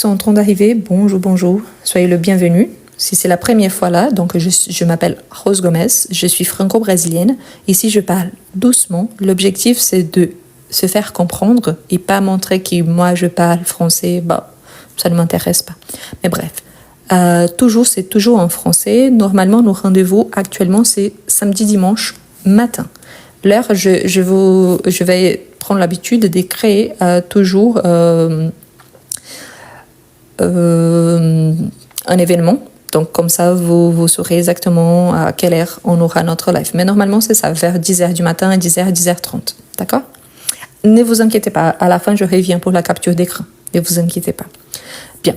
sont en train d'arriver, bonjour, soyez le bienvenu. Si c'est la première fois là, donc je m'appelle Rose Gomez, je suis franco-brésilienne. Ici, je parle doucement. L'objectif, c'est de se faire comprendre et pas montrer que moi, je parle français. Ça ne m'intéresse pas. Mais bref, c'est toujours en français. Normalement, nos rendez-vous actuellement, c'est samedi, dimanche matin. L'heure, je vais prendre l'habitude de créer toujours un événement. Donc, comme ça, vous saurez exactement à quelle heure on aura notre live. Mais normalement, c'est ça, vers 10h du matin, 10h, 10h30. D'accord? Ne vous inquiétez pas. À la fin, je reviens pour la capture d'écran. Ne vous inquiétez pas. Bien.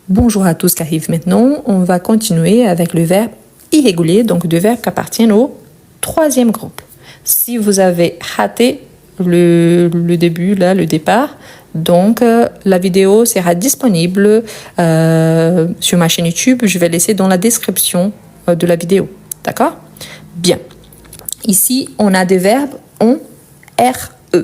Bonjour à tous qui arrivent maintenant. On va continuer avec le verbe irrégulier, donc deux verbes qui appartiennent au troisième groupe. Si vous avez raté le début, là, le départ, donc la vidéo sera disponible sur ma chaîne YouTube. Je vais laisser dans la description de la vidéo. D'accord? Bien. Ici, on a des verbes en RE.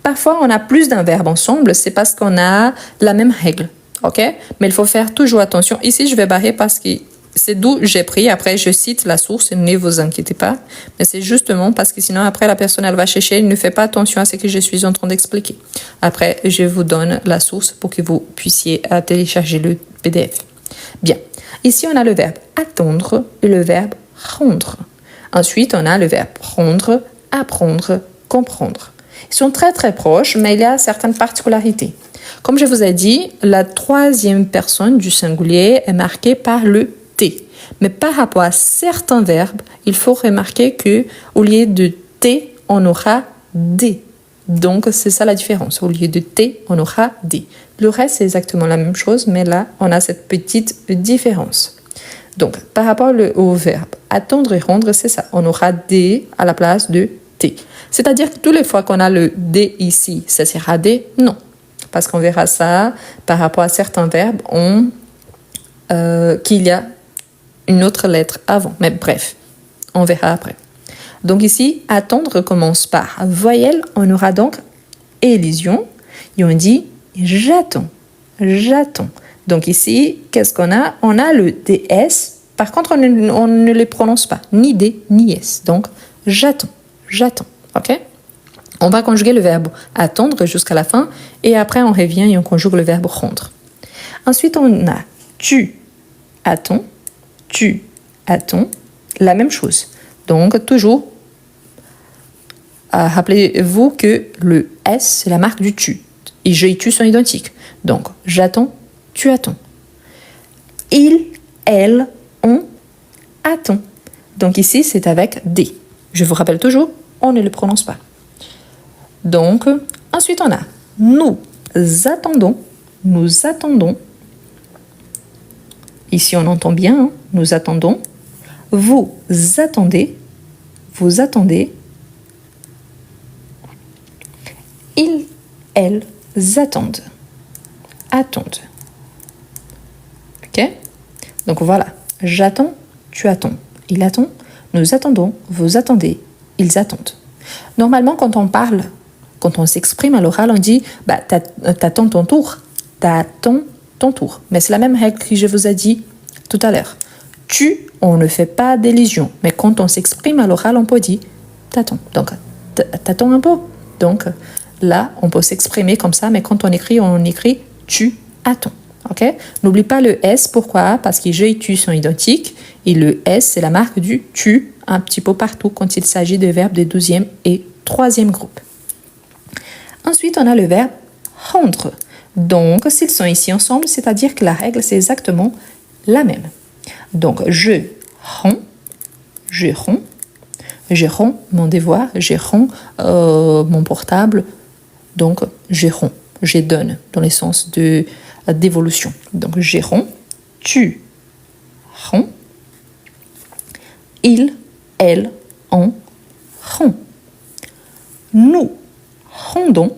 Parfois, on a plus d'un verbe ensemble. C'est parce qu'on a la même règle. OK? Mais il faut faire toujours attention. Ici, je vais barrer parce que c'est d'où j'ai pris. Après, je cite la source. Ne vous inquiétez pas. Mais c'est justement parce que sinon, après, la personne, elle va chercher. Elle ne fait pas attention à ce que je suis en train d'expliquer. Après, je vous donne la source pour que vous puissiez télécharger le PDF. Bien. Ici, on a le verbe attendre et le verbe rendre. Ensuite, on a le verbe prendre, apprendre, comprendre. Ils sont très, très proches, mais il y a certaines particularités. Comme je vous ai dit, la troisième personne du singulier est marquée par le T. Mais par rapport à certains verbes, il faut remarquer qu'au lieu de T, on aura D. Donc, c'est ça la différence. Au lieu de T, on aura D. Le reste, c'est exactement la même chose, mais là, on a cette petite différence. Donc, par rapport au verbe attendre et rendre, c'est ça. On aura D à la place de T. C'est-à-dire que toutes les fois qu'on a le D ici, ça sera D? Non. Parce qu'on verra ça par rapport à certains verbes qu'il y a une autre lettre avant. Mais bref, on verra après. Donc ici, attendre commence par voyelle. On aura donc élision. Et on dit j'attends, j'attends. Donc ici, qu'est-ce qu'on a? On a le DS. Par contre, on ne les prononce pas. Ni D, ni S. Donc, j'attends, j'attends. OK? On va conjuguer le verbe attendre jusqu'à la fin. Et après, on revient et on conjugue le verbe rendre. Ensuite, on a tu attends, tu attends. La même chose. Donc, toujours, rappelez-vous que le S, c'est la marque du tu. Et je et tu sont identiques. Donc, j'attends, tu attends. Il, elle, on attend. Donc ici, c'est avec D. Je vous rappelle toujours, on ne le prononce pas. Donc, ensuite, on a nous attendons, nous attendons. Ici, on entend bien, hein, nous attendons. Vous attendez, vous attendez. Ils, elles attendent, attendent. OK? Donc voilà, j'attends, tu attends. Il attend, nous attendons, vous attendez, ils attendent. Normalement, quand on parle, quand on s'exprime à l'oral, on dit t'attends ton tour. T'attends ton tour. Mais c'est la même règle que je vous ai dit tout à l'heure. Tu, on ne fait pas d'élision. Mais quand on s'exprime à l'oral, on peut dire t'attends. Donc, t'attends un peu. Donc, là, on peut s'exprimer comme ça, mais quand on écrit tu attends. OK? N'oublie pas le S. Pourquoi? Parce que je et tu sont identiques. Et le S, c'est la marque du tu un petit peu partout quand il s'agit de verbes de deuxième et troisième groupe. Ensuite, on a le verbe rendre. Donc, s'ils sont ici ensemble, c'est-à-dire que la règle, c'est exactement la même. Donc, je rends mon devoir, je rends mon portable. Donc, je rends, je donne dans le sens d'évolution. Donc, je rends, tu rends, il, elle, on rend. Nous rendons,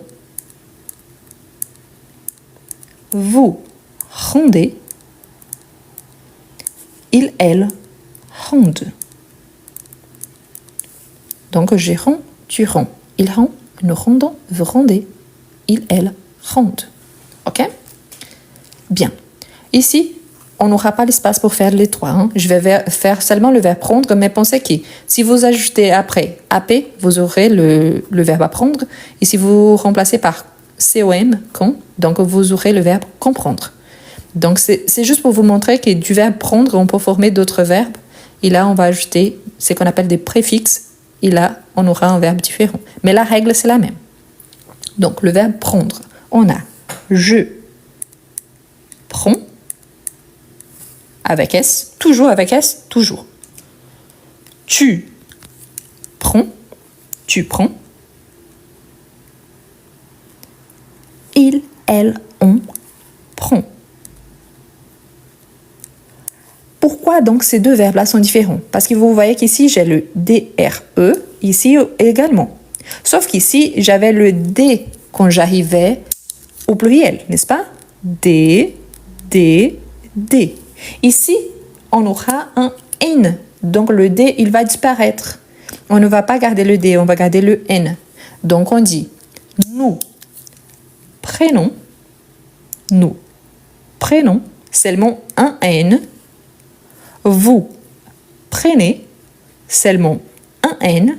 vous rendez, il, elle rendent. Donc, je rends, tu rends, il rend, nous rendons, vous rendez, il, elle rendent. OK? Bien. Ici, on n'aura pas l'espace pour faire les trois. Hein. Je vais faire seulement le verbe prendre, mais pensez que si vous ajoutez après AP, vous aurez le verbe apprendre. Et si vous remplacez par COM, con, donc vous aurez le verbe comprendre. Donc c'est juste pour vous montrer que du verbe prendre, on peut former d'autres verbes. Et là, on va ajouter ce qu'on appelle des préfixes. Et là, on aura un verbe différent. Mais la règle, c'est la même. Donc, le verbe prendre, on a je prends. Avec S, toujours avec S, toujours. Tu prends, tu prends. Il, elle, on prend. Pourquoi donc ces deux verbes-là sont différents? Parce que vous voyez qu'ici, j'ai le DRE, ici également. Sauf qu'ici, j'avais le D quand j'arrivais au pluriel, n'est-ce pas? D, D, D. Ici, on aura un N. Donc, le D, il va disparaître. On ne va pas garder le D, on va garder le N. Donc, on dit nous prenons seulement un N. Vous prenez seulement un N.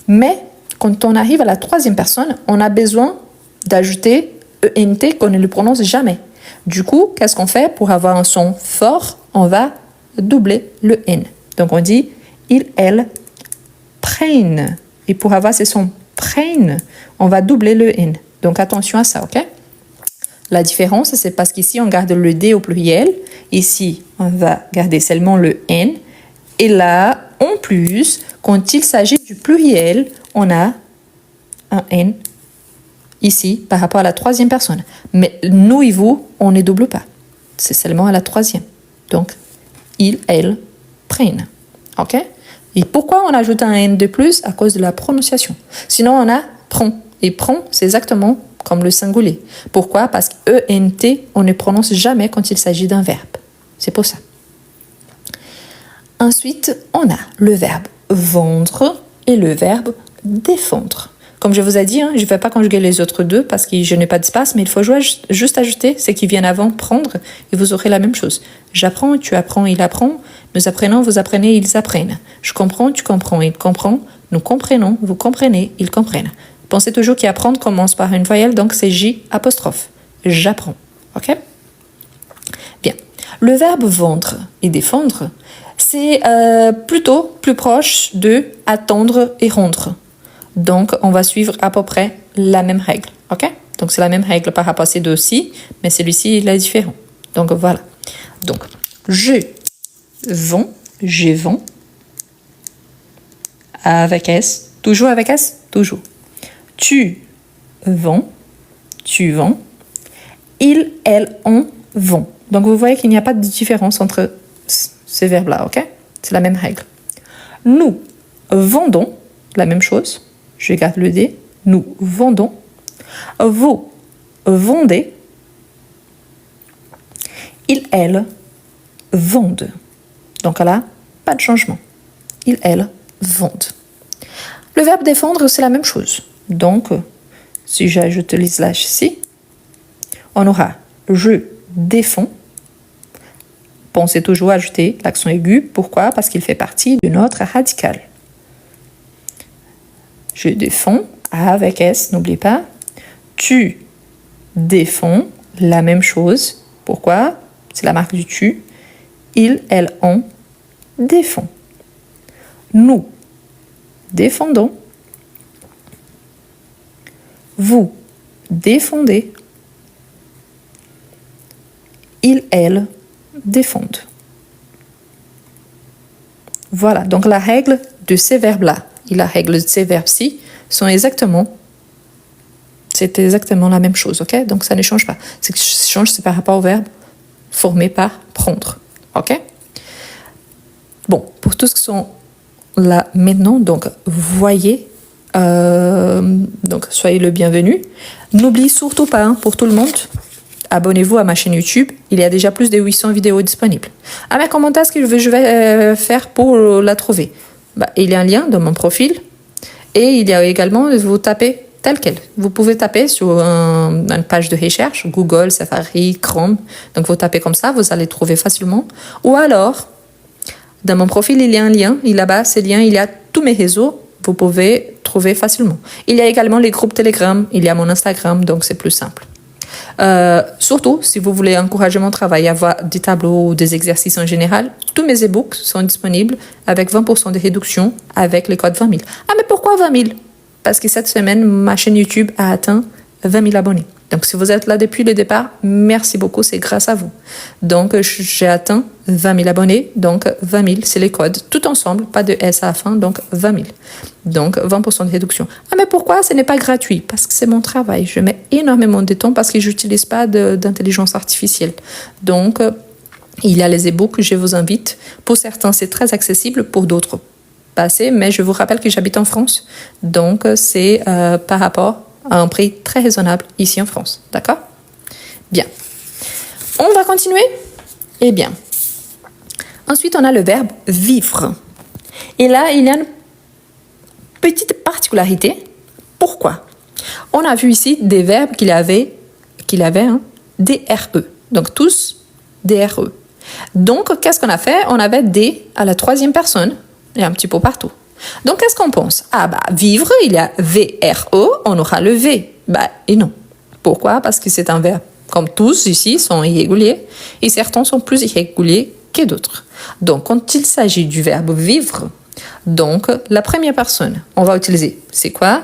Mais, quand on arrive à la troisième personne, on a besoin d'ajouter ENT qu'on ne le prononce jamais. Du coup, qu'est-ce qu'on fait pour avoir un son fort? On va doubler le N. Donc, on dit il, elle prennent. Et pour avoir ce son prennent, on va doubler le N. Donc, attention à ça, ok? La différence, c'est parce qu'ici, on garde le D au pluriel. Ici, on va garder seulement le N. Et là, en plus, quand il s'agit du pluriel, on a un N ici par rapport à la troisième personne. Mais nous et vous, on ne double pas. C'est seulement à la troisième. Donc, ils, elles prennent. OK? Et pourquoi on ajoute un N de plus? À cause de la prononciation. Sinon, on a prend. Et prend, c'est exactement comme le singulier. Pourquoi? Parce que ENT, on ne prononce jamais quand il s'agit d'un verbe. C'est pour ça. Ensuite, on a le verbe vendre et le verbe défendre. Comme je vous ai dit, je ne vais pas conjuguer les autres deux parce que je n'ai pas d'espace, mais il faut juste ajouter ce qui vient avant prendre et vous aurez la même chose. J'apprends, tu apprends, il apprend. Nous apprenons, vous apprenez, ils apprennent. Je comprends, tu comprends, il comprend. Nous comprenons, vous comprenez, ils comprennent. Pensez toujours qu'apprendre commence par une voyelle, donc c'est J apostrophe. J'apprends. OK? Bien. Le verbe vendre et défendre, c'est plutôt plus proche de attendre et rendre. Donc, on va suivre à peu près la même règle. OK? Donc, c'est la même règle par rapport à ces deux-ci, mais celui-ci, il est différent. Donc, voilà. Donc, je vends, avec S. Toujours avec S? Toujours. Tu vends. Il, elle, on vont. Donc, vous voyez qu'il n'y a pas de différence entre ces verbes-là, OK? C'est la même règle. Nous vendons, la même chose. Je garde le D. Nous vendons. Vous vendez. Ils, elles vendent. Donc là, pas de changement. Ils, elles vendent. Le verbe défendre, c'est la même chose. Donc, si j'ajoute les slash ici, on aura je défends. Pensez toujours à ajouter l'accent aigu. Pourquoi? Parce qu'il fait partie de notre radical. Je défends, avec S, n'oubliez pas. Tu défends, la même chose. Pourquoi? C'est la marque du tu. Il, elle, on défend. Nous défendons. Vous défendez. Ils, elles défendent. Voilà, donc la règle de ces verbes-là et la règle de ces verbes-ci sont exactement la même chose, ok? Donc ça ne change pas. Ce qui change, c'est par rapport au verbe formé par prendre, ok? Bon, pour tous qui sont là maintenant, donc voyez, donc soyez le bienvenu. N'oubliez surtout pas, pour tout le monde, abonnez-vous à ma chaîne YouTube. Il y a déjà plus de 800 vidéos disponibles. À mes commentaires, ce que je vais faire pour la trouver. Il y a un lien dans mon profil. Et il y a également, vous tapez tel quel. Vous pouvez taper sur une page de recherche, Google, Safari, Chrome. Donc, vous tapez comme ça, vous allez trouver facilement. Ou alors, dans mon profil, il y a un lien. Et là-bas, ce lien, il y a tous mes réseaux. Vous pouvez trouver facilement. Il y a également les groupes Telegram. Il y a mon Instagram, donc c'est plus simple. Surtout, si vous voulez encourager mon travail, avoir des tableaux ou des exercices en général, tous mes e-books sont disponibles avec 20% de réduction avec le code 20 000. Ah, mais pourquoi 20 000? Parce que cette semaine, ma chaîne YouTube a atteint 20 000 abonnés. Donc, si vous êtes là depuis le départ, merci beaucoup, c'est grâce à vous. Donc, j'ai atteint 20 000 abonnés. Donc, 20 000, c'est les codes. Tout ensemble, pas de S à la fin, donc 20 000. Donc, 20% de réduction. Ah, mais pourquoi ce n'est pas gratuit? Parce que c'est mon travail. Je mets énormément de temps parce que je n'utilise pas d'intelligence artificielle. Donc, il y a les e-books, je vous invite. Pour certains, c'est très accessible, pour d'autres, pas assez. Mais je vous rappelle que j'habite en France. Donc, c'est par rapport à un prix très raisonnable ici en France. D'accord? Bien. On va continuer? Eh bien. Ensuite, on a le verbe vivre. Et là, il y a une petite particularité. Pourquoi? On a vu ici des verbes qu'il avait DRE. Donc, tous DRE. Donc, qu'est-ce qu'on a fait? On avait des à la troisième personne et un petit peu partout. Donc, qu'est-ce qu'on pense? Ah, bah, vivre, il y a VRE, on aura le V. Bah, et non. Pourquoi? Parce que c'est un verbe, comme tous ici, sont irréguliers, et certains sont plus irréguliers que d'autres. Donc, quand il s'agit du verbe vivre, donc, la première personne, on va utiliser, c'est quoi?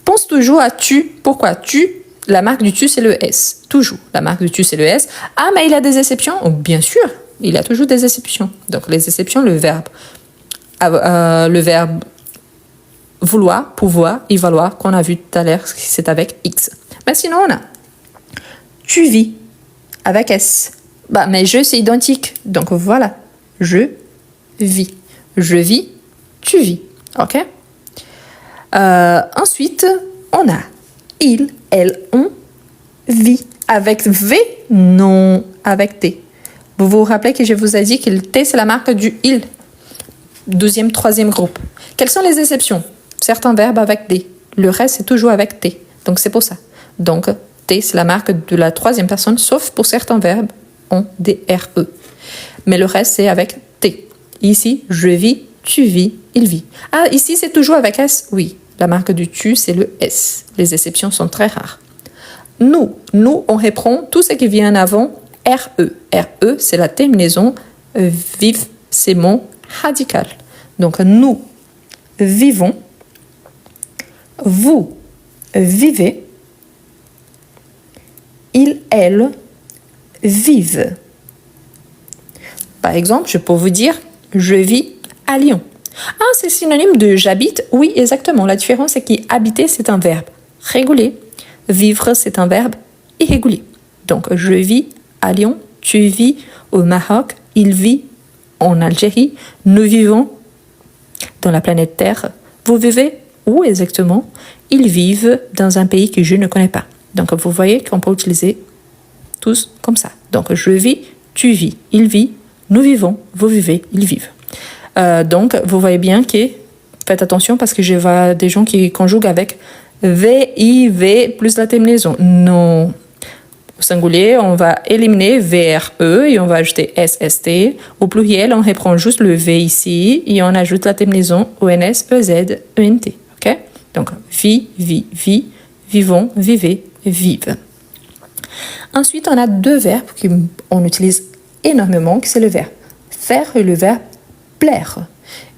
Pense toujours à tu. Pourquoi? Tu, la marque du tu, c'est le S. Toujours. La marque du tu, c'est le S. Ah, mais il a des exceptions? Oh, bien sûr, il y a toujours des exceptions. Donc, les exceptions, le verbe vouloir, pouvoir et valoir qu'on a vu tout à l'heure, c'est avec X. Mais sinon, on a tu vis avec S. Bah, mais je, c'est identique. Donc voilà, je vis. Je vis, tu vis. OK? Ensuite, on a il, elle, on vit. Avec V? Non, avec T. Vous vous rappelez que je vous ai dit que le T, c'est la marque du il. Deuxième, troisième groupe. Quelles sont les exceptions? Certains verbes avec D. Le reste, c'est toujours avec T. Donc, c'est pour ça. Donc, T, c'est la marque de la troisième personne, sauf pour certains verbes en DRE. Mais le reste, c'est avec T. Ici, je vis, tu vis, il vit. Ah, ici, c'est toujours avec S? Oui. La marque du tu, c'est le S. Les exceptions sont très rares. Nous, on reprend tout ce qui vient avant RE. RE, c'est la terminaison. Vive, c'est mon radical. Donc, nous vivons, vous vivez, il, elle vivent. Par exemple, je peux vous dire, je vis à Lyon. Ah, c'est synonyme de j'habite? Oui, exactement. La différence, c'est qu'habiter, c'est un verbe régulier. Vivre, c'est un verbe irrégulier. Donc, je vis à Lyon, tu vis au Maroc, il vit en Algérie, nous vivons dans la planète Terre. Vous vivez où exactement? Ils vivent dans un pays que je ne connais pas. Donc, vous voyez qu'on peut utiliser tous comme ça. Donc, je vis, tu vis, il vit, nous vivons, vous vivez, ils vivent. Donc, vous voyez bien que, faites attention parce que je vois des gens qui conjuguent avec V-I-V plus la terminaison. Non. Au singulier, on va éliminer VRE et on va ajouter SST. Au pluriel, on reprend juste le V ici et on ajoute la terminaison ONS, EZ, ENT. OK? Donc, vie, vivons, vivez, vive. Ensuite, on a deux verbes qu'on utilise énormément, c'est le verbe faire et le verbe plaire.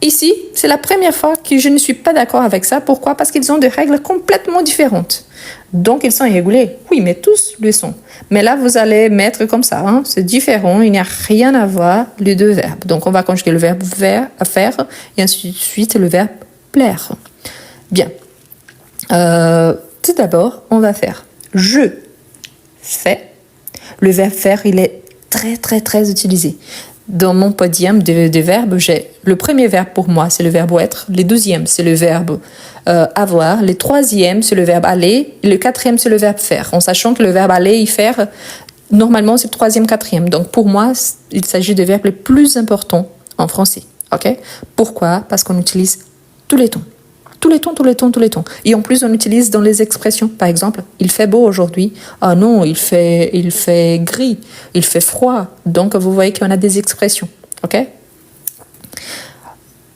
Ici, c'est la première fois que je ne suis pas d'accord avec ça. Pourquoi? Parce qu'ils ont des règles complètement différentes. Donc, ils sont irréguliers. Oui, mais tous le sont. Mais là, vous allez mettre comme ça. Hein? C'est différent. Il n'y a rien à voir, les deux verbes. Donc, on va conjuguer le verbe faire et ensuite le verbe plaire. Bien. Tout d'abord, on va faire je fais. Le verbe faire, il est très, très, très utilisé. Dans mon podium de verbes, j'ai le premier verbe pour moi, c'est le verbe être. Le deuxième, c'est le verbe avoir. Le troisième, c'est le verbe aller. Et le quatrième, c'est le verbe faire. En sachant que le verbe aller et faire, normalement, c'est le troisième, quatrième. Donc, pour moi, il s'agit des verbes les plus importants en français. OK? Pourquoi? Parce qu'on utilise tous les temps. Tous les temps, tous les temps, tous les temps. Et en plus, on utilise dans les expressions. Par exemple, il fait beau aujourd'hui. Ah non, il fait gris. Il fait froid. Donc, vous voyez qu'on a des expressions. OK?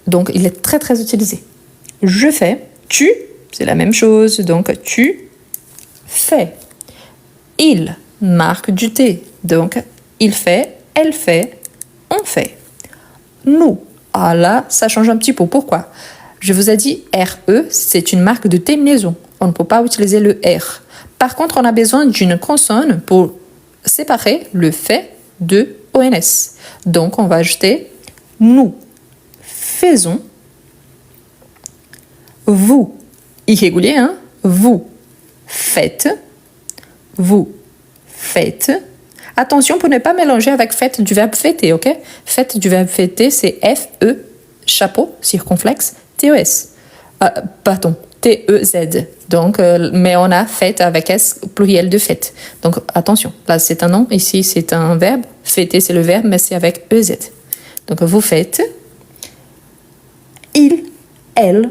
Donc, il est très, très utilisé. Je fais. Tu, c'est la même chose. Donc, tu fais. Il marque du thé. Donc, il fait, elle fait, on fait. Nous. Ah là, ça change un petit peu. Pourquoi? Je vous ai dit RE, c'est une marque de terminaison. On ne peut pas utiliser le R. Par contre, on a besoin d'une consonne pour séparer le fait de ONS. Donc, on va ajouter nous faisons, vous, irrégulier, hein? Vous faites, vous faites. Attention pour ne pas mélanger avec fête du verbe fêter, ok? Fête du verbe fêter, c'est F-E, chapeau, circonflexe, T-E-S. Pardon, T-E-Z. Donc, mais on a fête avec S, pluriel de fête. Donc, attention, là c'est un nom, ici c'est un verbe. Fêter c'est le verbe, mais c'est avec E-Z. Donc, vous faites. Ils, elles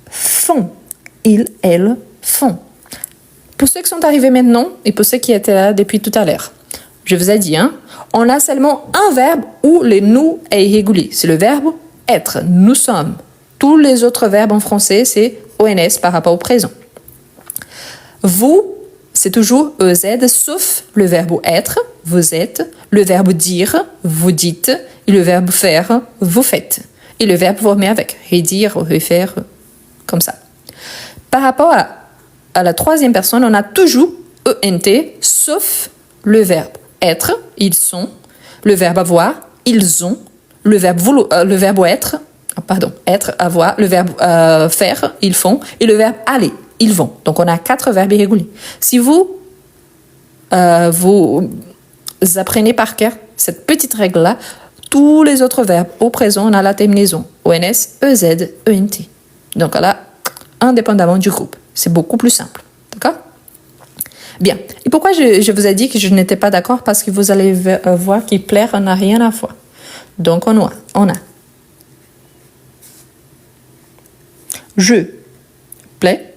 font. Ils, elles font. Pour ceux qui sont arrivés maintenant et pour ceux qui étaient là depuis tout à l'heure, je vous ai dit, hein, on a seulement un verbe où le nous est irrégulier. C'est le verbe être. Nous sommes. Tous les autres verbes en français, c'est ONS par rapport au présent. Vous, c'est toujours EZ, sauf le verbe être, vous êtes, le verbe dire, vous dites, et le verbe faire, vous faites. Et le verbe vous remet avec, redire, refaire, comme ça. Par rapport à la troisième personne, on a toujours ENT, sauf le verbe être, ils sont, le verbe avoir, ils ont, le verbe être, avoir, le verbe faire, ils font, et le verbe aller, ils vont. Donc, on a 4 verbes irréguliers. Si vous apprenez par cœur cette petite règle-là, tous les autres verbes au présent, on a la terminaison ONS, EZ, ENT. Donc là, indépendamment du groupe. C'est beaucoup plus simple. D'accord? Bien. Et pourquoi je vous ai dit que je n'étais pas d'accord? Parce que vous allez voir qu'il plaire n'a rien à voir. Donc, on a je plais,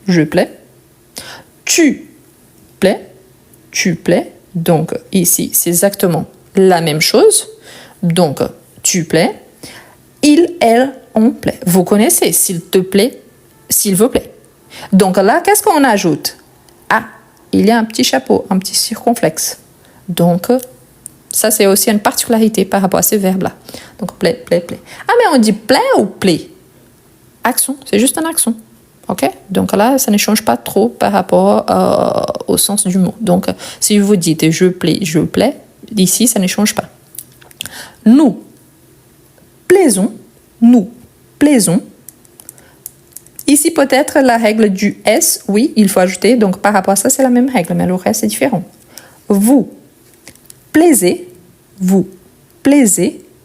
je plais. Tu plais, tu plais. Donc, ici, c'est exactement la même chose. Donc, tu plais. Il, elle, on plaît. Vous connaissez, s'il te plaît, s'il vous plaît. Donc là, qu'est-ce qu'on ajoute? Ah, il y a un petit chapeau, un petit circonflexe. Donc, ça, c'est aussi une particularité par rapport à ces verbes-là. Donc, plaît, plaît, plaît. Ah, mais on dit plaît ou plaît? Accent, c'est juste un accent. OK? Donc là, ça ne change pas trop par rapport au sens du mot. Donc, si vous dites je plais, ici, ça ne change pas. Nous plaisons. Ici, peut-être la règle du S, oui, il faut ajouter. Donc, par rapport à ça, c'est la même règle, mais le reste, c'est différent. Vous plaisez.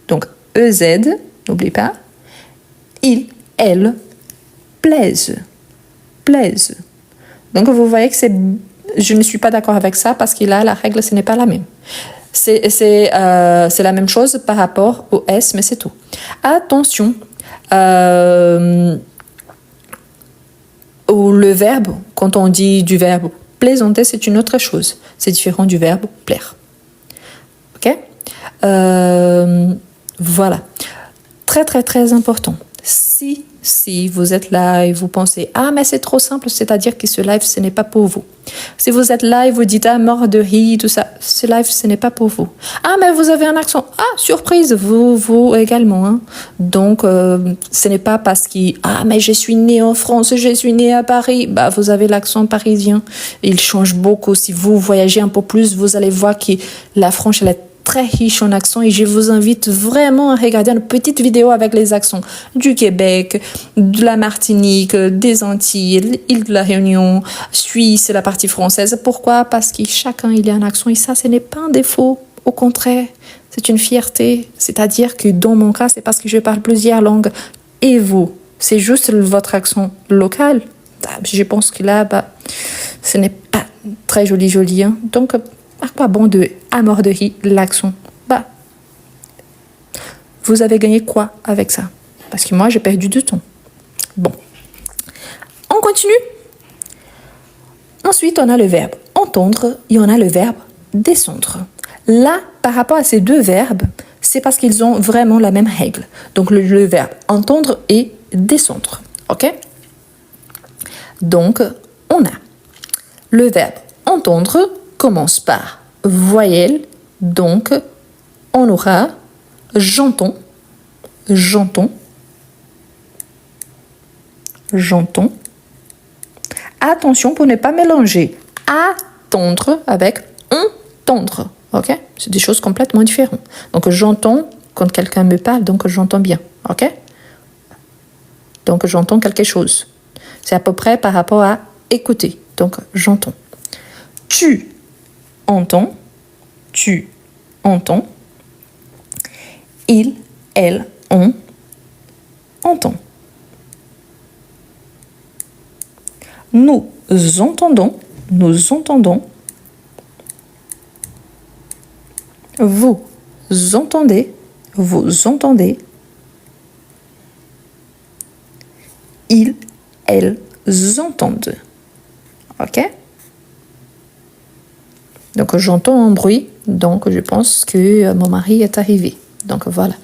Donc, EZ, n'oublie pas. Il, elle, plaisent. Donc, vous voyez que je ne suis pas d'accord avec ça parce que là, la règle, ce n'est pas la même. C'est la même chose par rapport au S, mais c'est tout. Attention, le verbe, quand on dit du verbe plaisanter, c'est une autre chose. C'est différent du verbe plaire. OK? Voilà. Très, très, très important. Si vous êtes là et vous pensez « Ah, mais c'est trop simple, c'est-à-dire que ce live, ce n'est pas pour vous. » Si vous êtes là et vous dites « Ah, mort de rire, tout ça, ce live, ce n'est pas pour vous. » Ah, mais vous avez un accent. Ah, surprise, vous également. Hein. Donc, ce n'est pas parce que « Ah, mais je suis née en France, je suis née à Paris. » Bah, vous avez l'accent parisien. Il change beaucoup. Si vous voyagez un peu plus, vous allez voir que la France, elle est très riche en accents et je vous invite vraiment à regarder une petite vidéo avec les accents du Québec, de la Martinique, des Antilles, l'île de la Réunion, Suisse, la partie française. Pourquoi? Parce que chacun il y a un accent et ça, ce n'est pas un défaut. Au contraire, c'est une fierté. C'est-à-dire que dans mon cas, c'est parce que je parle plusieurs langues. Et vous, c'est juste votre accent local. Je pense que là, ce n'est pas très joli. Hein. Donc, à quoi bon de amorderie l'accent? Vous avez gagné quoi avec ça? Parce que moi, j'ai perdu du temps. Bon. continue. Ensuite, on a le verbe entendre et on a le verbe descendre. Là, par rapport à ces deux verbes, c'est parce qu'ils ont vraiment la même règle. Donc, le verbe entendre et descendre. OK? Donc, on a le verbe entendre commence par voyelle. Donc, on aura j'entends, j'entends, j'entends. Attention pour ne pas mélanger attendre avec entendre. Ok? C'est des choses complètement différentes. Donc, j'entends quand quelqu'un me parle, donc j'entends bien. Ok? Donc, j'entends quelque chose. C'est à peu près par rapport à écouter. Donc, j'entends. Tu entends. Tu entends. Il, elle, on entend. Nous entendons. Nous entendons. Vous entendez. Vous entendez. Ils, elles entendent. Ok? Donc, j'entends un bruit. Donc, je pense que mon mari est arrivé. Donc, voilà.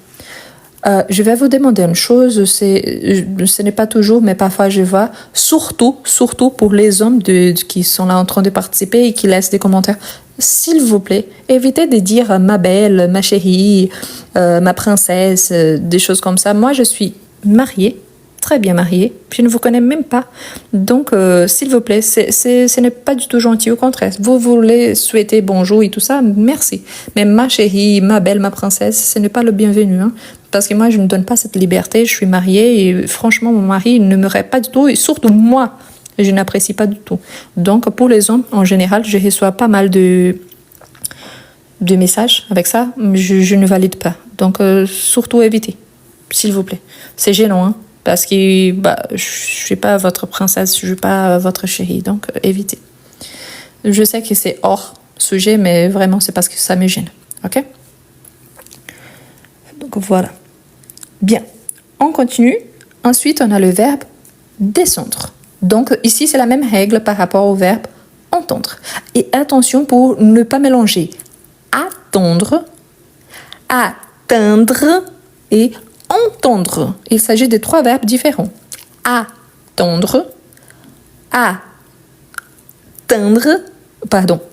Je vais vous demander une chose. Ce n'est pas toujours, mais parfois je vois, surtout pour les hommes qui sont là en train de participer et qui laissent des commentaires. S'il vous plaît, évitez de dire ma belle, ma chérie, ma princesse, des choses comme ça. Moi, je suis mariée, très bien mariée, je ne vous connais même pas. Donc, s'il vous plaît, ce n'est pas du tout gentil, au contraire. Vous voulez souhaiter bonjour et tout ça, merci. Mais ma chérie, ma belle, ma princesse, ce n'est pas le bienvenu. Hein, parce que moi, je ne donne pas cette liberté. Je suis mariée et franchement, mon mari ne me répond pas du tout. Et surtout, moi, je n'apprécie pas du tout. Donc, pour les hommes, en général, je reçois pas mal de messages avec ça. Je ne valide pas. Donc, surtout, évitez, s'il vous plaît. C'est gênant, hein, parce que je ne suis pas votre princesse, je ne suis pas votre chérie. Donc, évitez. Je sais que c'est hors sujet, mais vraiment, c'est parce que ça me gêne. OK? Donc, voilà. Bien. On continue. Ensuite, on a le verbe descendre. Donc, ici, c'est la même règle par rapport au verbe entendre. Et attention pour ne pas mélanger attendre, atteindre et entendre. Il s'agit de trois verbes différents. Attendre,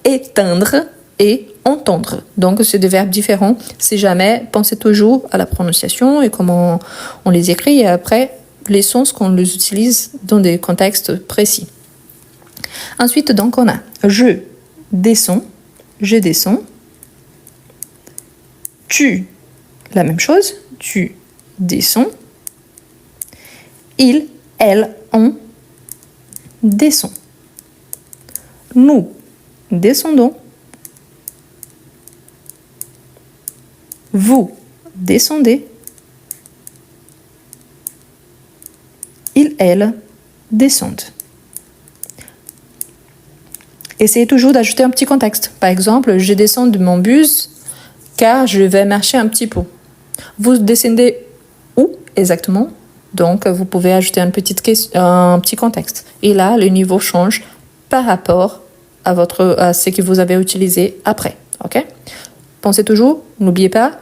éteindre et entendre. Donc, c'est des verbes différents. Si jamais, pensez toujours à la prononciation et comment on les écrit et après, les sens qu'on les utilise dans des contextes précis. Ensuite, donc, on a je descends. Tu, la même chose, tu descends. Il, elle, on descend. Nous descendons. Vous descendez. Ils, elles descendent. Essayez toujours d'ajouter un petit contexte. Par exemple, je descends de mon bus car je vais marcher un petit peu. Vous descendez où exactement? Donc, vous pouvez ajouter un petit contexte. Et là, le niveau change par rapport à ce que vous avez utilisé après. OK? Pensez toujours, n'oubliez pas,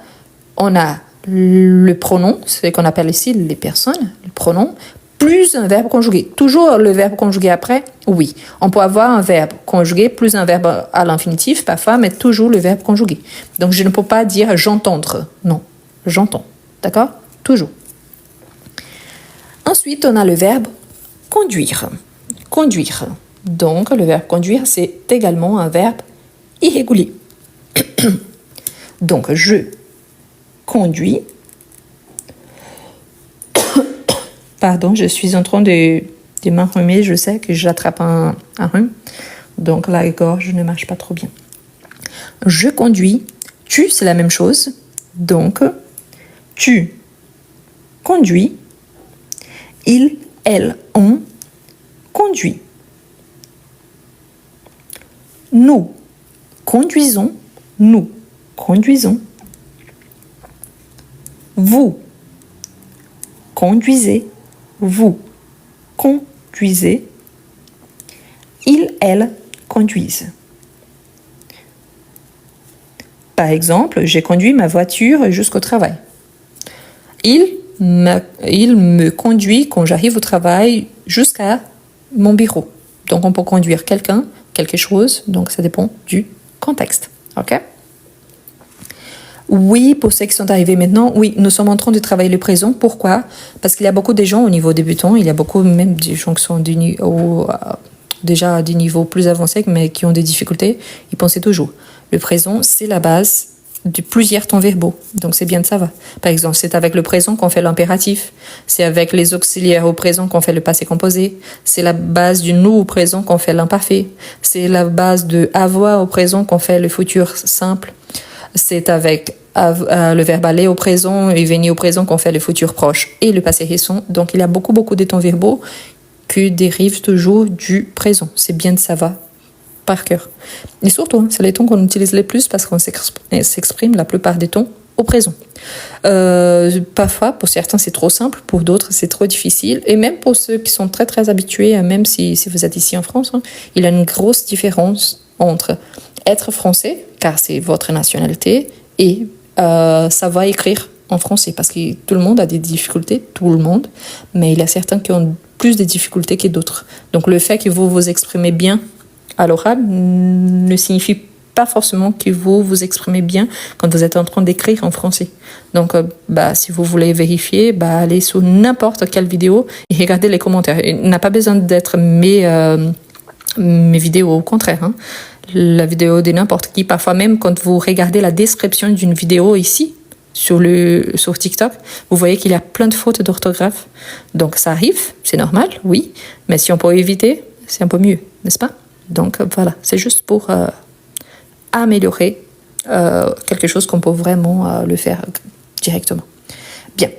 on a le pronom, c'est ce qu'on appelle ici les personnes, le pronom, plus un verbe conjugué. Toujours le verbe conjugué après, oui. On peut avoir un verbe conjugué plus un verbe à l'infinitif parfois, mais toujours le verbe conjugué. Donc, je ne peux pas dire j'entendre. Non, j'entends. D'accord? Toujours. Ensuite, on a le verbe conduire. Conduire. Donc, le verbe conduire, c'est également un verbe irrégulier. Donc, je conduis. Pardon, je suis en train de m'enrhumer. Je sais que j'attrape un rhume. Donc, la gorge ne marche pas trop bien. Je conduis. Tu, c'est la même chose. Donc, tu conduis. Il, elle, on conduit. Nous conduisons. Nous conduisons. Vous conduisez. Vous conduisez. Ils, elles conduisent. Par exemple, j'ai conduit ma voiture jusqu'au travail. Il me conduit quand j'arrive au travail jusqu'à mon bureau. Donc, on peut conduire quelqu'un, quelque chose. Donc, ça dépend du contexte. OK? Oui, pour ceux qui sont arrivés maintenant, oui, nous sommes en train de travailler le présent. Pourquoi? Parce qu'il y a beaucoup de gens au niveau débutant. Il y a beaucoup même des gens qui sont déjà à des niveaux plus avancés, mais qui ont des difficultés. Ils pensaient toujours. Le présent, c'est la base de plusieurs temps verbaux. Donc, c'est bien de savoir. Par exemple, c'est avec le présent qu'on fait l'impératif. C'est avec les auxiliaires au présent qu'on fait le passé composé. C'est la base du nous au présent qu'on fait l'imparfait. C'est la base de avoir au présent qu'on fait le futur simple. C'est avec le verbe aller au présent et venir au présent qu'on fait le futur proche et le passé récent. Donc, il y a beaucoup de temps verbaux qui dérivent toujours du présent. C'est bien de savoir par cœur. Et surtout, c'est les temps qu'on utilise les plus parce qu'on s'exprime la plupart des temps au présent. Parfois, pour certains, c'est trop simple, pour d'autres, c'est trop difficile. Et même pour ceux qui sont très habitués, même si vous êtes ici en France, il y a une grosse différence entre être français, car c'est votre nationalité, et savoir écrire en français, parce que tout le monde a des difficultés, tout le monde, mais il y a certains qui ont plus de difficultés que d'autres. Donc le fait que vous vous exprimez bien à l'oral ne signifie pas forcément que vous vous exprimez bien quand vous êtes en train d'écrire en français. Donc, si vous voulez vérifier, allez sur n'importe quelle vidéo et regardez les commentaires. Il n'a pas besoin d'être mes vidéos, au contraire. La vidéo de n'importe qui, parfois même quand vous regardez la description d'une vidéo ici, sur TikTok, vous voyez qu'il y a plein de fautes d'orthographe. Donc ça arrive, c'est normal, oui, mais si on peut éviter, c'est un peu mieux, n'est-ce pas? Donc voilà, c'est juste pour améliorer quelque chose qu'on peut vraiment le faire directement. Bien.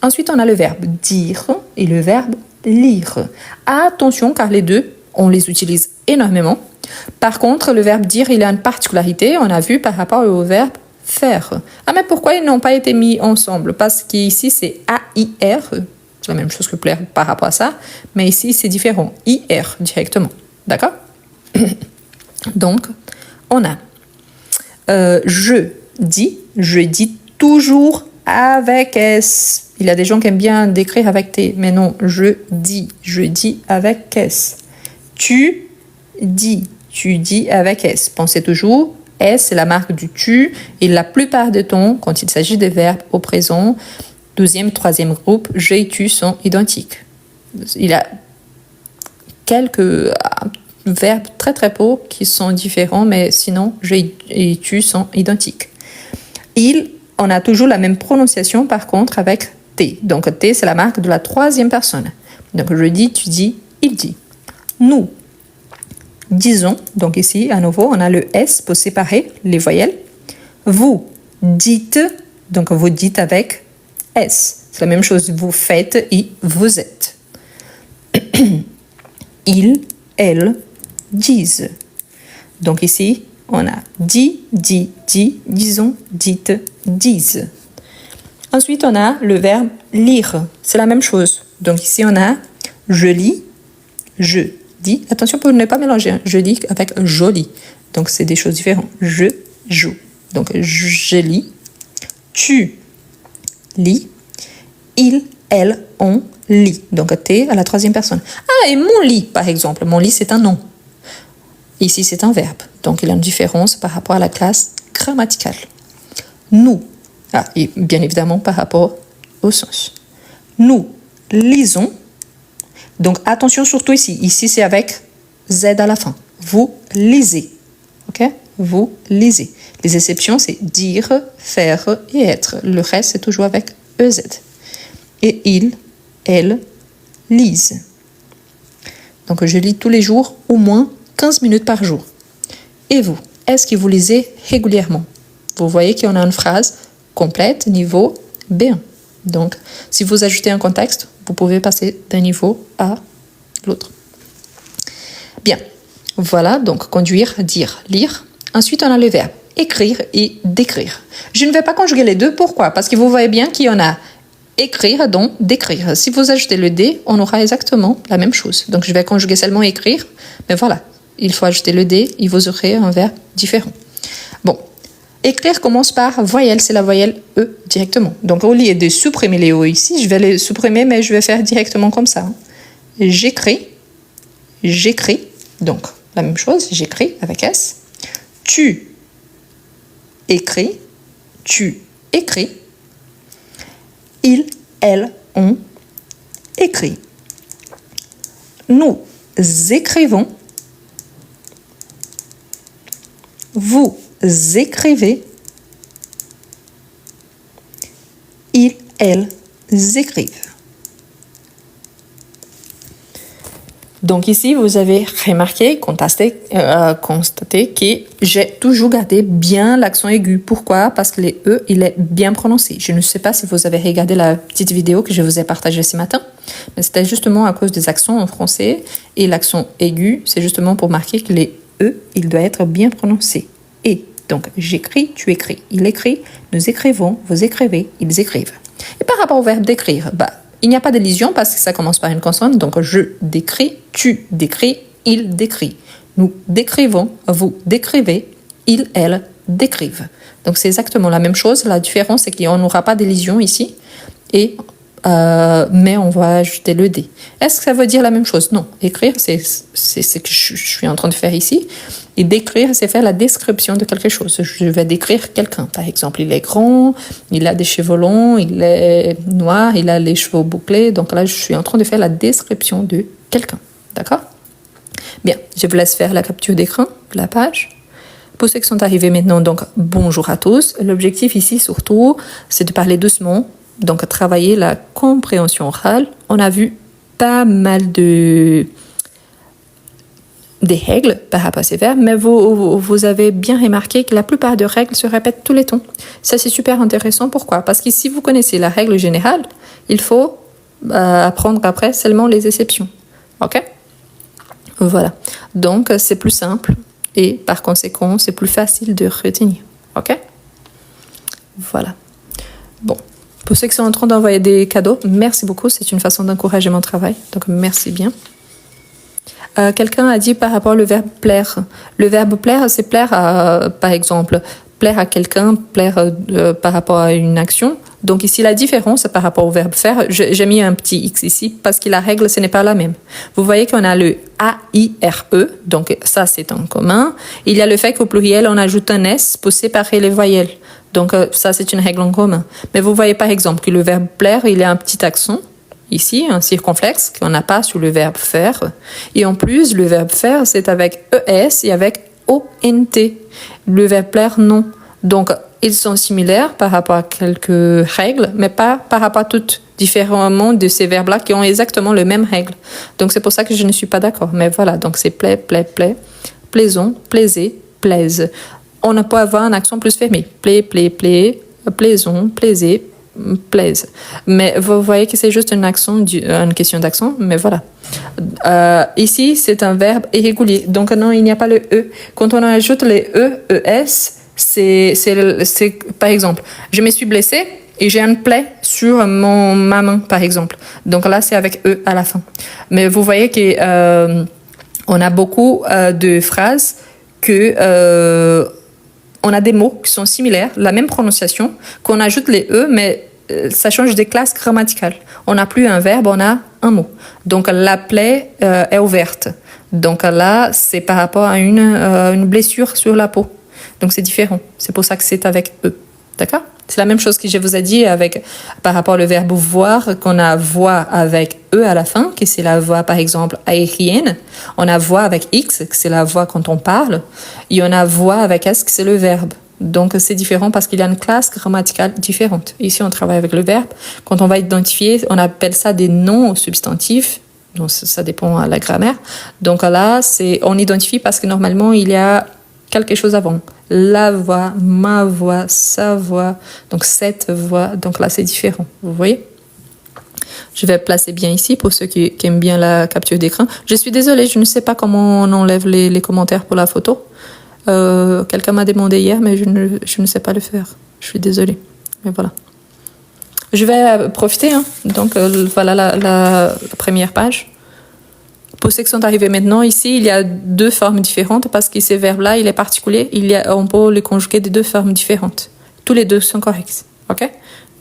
Ensuite, on a le verbe dire et le verbe lire. Attention, car les deux, on les utilise énormément. Par contre, le verbe dire, il a une particularité, on a vu par rapport au verbe faire. Ah, mais pourquoi ils n'ont pas été mis ensemble? Parce qu'ici, c'est A-I-R. C'est la même chose que plaire par rapport à ça. Mais ici, c'est différent. I-R directement. D'accord? Donc, on a je dis toujours avec S. Il y a des gens qui aiment bien d'écrire avec T, mais non, je dis avec S. Tu dis avec S. Pensez toujours, S, c'est la marque du tu, et la plupart du temps, quand il s'agit des verbes au présent, deuxième, troisième groupe, je et tu sont identiques. Il y a quelques verbes très peu qui sont différents, mais sinon, je et tu sont identiques. On a toujours la même prononciation, par contre, avec T. Donc, T, c'est la marque de la troisième personne. Donc, je dis, tu dis, il dit. Nous disons, donc ici, à nouveau, on a le S pour séparer les voyelles. Vous dites, donc vous dites avec S. C'est la même chose, vous faites et vous êtes. Ils, elles, disent. Donc ici, on a dit, disons, dites, disent. Ensuite, on a le verbe lire. C'est la même chose. Donc ici, on a je lis, je dis. Attention pour ne pas mélanger. Je lis avec joli. Donc, c'est des choses différentes. Je joue. Donc, je lis. Tu lis. Il, elle, on lit. Donc, T à la troisième personne. Ah, et mon lit, par exemple. Mon lit, c'est un nom. Ici, c'est un verbe. Donc, il y a une différence par rapport à la classe grammaticale. Nous. Ah, et bien évidemment, par rapport au sens. Nous lisons. Donc, attention surtout ici. Ici, c'est avec Z à la fin. Vous lisez. OK? Vous lisez. Les exceptions, c'est dire, faire et être. Le reste, c'est toujours avec EZ. Et il, elle, lisent. Donc, je lis tous les jours au moins 15 minutes par jour. Et vous, est-ce que vous lisez régulièrement? Vous voyez qu'on a une phrase complète, niveau B1. Donc, si vous ajoutez un contexte, vous pouvez passer d'un niveau à l'autre. Bien, voilà, donc conduire, dire, lire. Ensuite, on a le verbe écrire et décrire. Je ne vais pas conjuguer les deux, pourquoi? Parce que vous voyez bien qu'il y en a écrire, donc décrire. Si vous ajoutez le D, on aura exactement la même chose. Donc, je vais conjuguer seulement écrire, mais voilà, il faut ajouter le D, et vous aurez un verbe différent. Bon, écrire commence par voyelle, c'est la voyelle E directement. Donc au lieu de supprimer les O ici, je vais les supprimer, mais je vais faire directement comme ça. J'écris, donc la même chose, j'écris avec S. Tu écris, il, elle, on écrit. Nous écrivons, vous écrivez, ils, elles écrivent. Donc ici, vous avez remarqué, constaté que j'ai toujours gardé bien l'accent aigu. Pourquoi? Parce que les E, il est bien prononcé. Je ne sais pas si vous avez regardé la petite vidéo que je vous ai partagée ce matin, mais c'était justement à cause des accents en français. Et l'accent aigu, c'est justement pour marquer que les E, il doit être bien prononcé. Et donc, j'écris, tu écris, il écrit, nous écrivons, vous écrivez, ils écrivent. Et par rapport au verbe d'écrire, il n'y a pas d'élision parce que ça commence par une consonne. Donc, je décris, tu décris, il décrit. Nous décrivons, vous décrivez, ils, elles décrivent. Donc, c'est exactement la même chose. La différence, c'est qu'on n'aura pas d'élision ici. Mais on va ajouter le D. Est-ce que ça veut dire la même chose? Non. Écrire, c'est ce que je suis en train de faire ici. Et décrire, c'est faire la description de quelque chose. Je vais décrire quelqu'un. Par exemple, il est grand, il a des cheveux longs, il est noir, il a les cheveux bouclés. Donc là, je suis en train de faire la description de quelqu'un. D'accord? Bien, je vous laisse faire la capture d'écran de la page. Pour ceux qui sont arrivés maintenant, donc bonjour à tous. L'objectif ici, surtout, c'est de parler doucement. Donc, travailler la compréhension orale. On a vu pas mal des règles par rapport à ces verbes, mais vous avez bien remarqué que la plupart des règles se répètent tous les temps. Ça, c'est super intéressant. Pourquoi? Parce que si vous connaissez la règle générale, il faut apprendre après seulement les exceptions. OK? Voilà. Donc, c'est plus simple et par conséquent, c'est plus facile de retenir. OK? Voilà. Bon. Pour ceux qui sont en train d'envoyer des cadeaux, merci beaucoup. C'est une façon d'encourager mon travail. Donc, merci bien. Quelqu'un a dit par rapport au verbe plaire. Le verbe plaire, c'est plaire à, par exemple, plaire à quelqu'un, plaire par rapport à une action. Donc ici, la différence par rapport au verbe faire, j'ai mis un petit X ici parce que la règle, ce n'est pas la même. Vous voyez qu'on a le A-I-R-E, donc ça, c'est en commun. Il y a le fait qu'au pluriel, on ajoute un S pour séparer les voyelles. Donc ça, c'est une règle en commun. Mais vous voyez par exemple que le verbe plaire, il y a un petit accent ici, un circonflexe qu'on n'a pas sur le verbe faire. Et en plus, le verbe faire, c'est avec ES et avec ONT. Le verbe plaire, non. Donc, ils sont similaires par rapport à quelques règles, mais pas par rapport à toutes, différemment de ces verbes-là qui ont exactement les mêmes règles. Donc, c'est pour ça que je ne suis pas d'accord. Mais voilà, donc c'est plaît, plaît, plaît, plaisons, plaisez, plaise. On ne peut avoir un accent plus fermé. Plaît, plaît, plaît, plaisons, plaisez, plaise. Mais vous voyez que c'est juste une question d'accent, mais voilà. Ici, c'est un verbe irrégulier. Donc, non, il n'y a pas le E. Quand on ajoute les E, ES, c'est par exemple, je me suis blessée et j'ai une plaie sur ma main, par exemple. Donc là, c'est avec E à la fin. Mais vous voyez que on a beaucoup de phrases que on a des mots qui sont similaires, la même prononciation, qu'on ajoute les E, mais ça change des classes grammaticales. On n'a plus un verbe, on a un mot. Donc la plaie est ouverte. Donc là, c'est par rapport à une blessure sur la peau. Donc c'est différent. C'est pour ça que c'est avec E. D'accord? C'est la même chose que je vous ai dit par rapport au verbe voir, qu'on a voix avec E à la fin, que c'est la voix par exemple aérienne. On a voix avec X, que c'est la voix quand on parle. Et on a voix avec S, que c'est le verbe. Donc c'est différent parce qu'il y a une classe grammaticale différente. Ici on travaille avec le verbe. Quand on va identifier, on appelle ça des noms substantifs. Donc ça dépend de la grammaire. Donc là, on identifie parce que normalement il y a quelque chose avant. La voix, ma voix, sa voix, donc cette voix. Donc là, c'est différent. Vous voyez? Je vais placer bien ici pour ceux qui aiment bien la capture d'écran. Je suis désolée, je ne sais pas comment on enlève les commentaires pour la photo. Quelqu'un m'a demandé hier, mais je ne sais pas le faire. Je suis désolée. Mais voilà. Je vais profiter. Donc voilà la première page. Pour ceux qui sont arrivés maintenant, ici, il y a deux formes différentes parce que ce verbe-là, il est particulier. On peut le conjuguer de deux formes différentes. Tous les deux sont corrects. OK?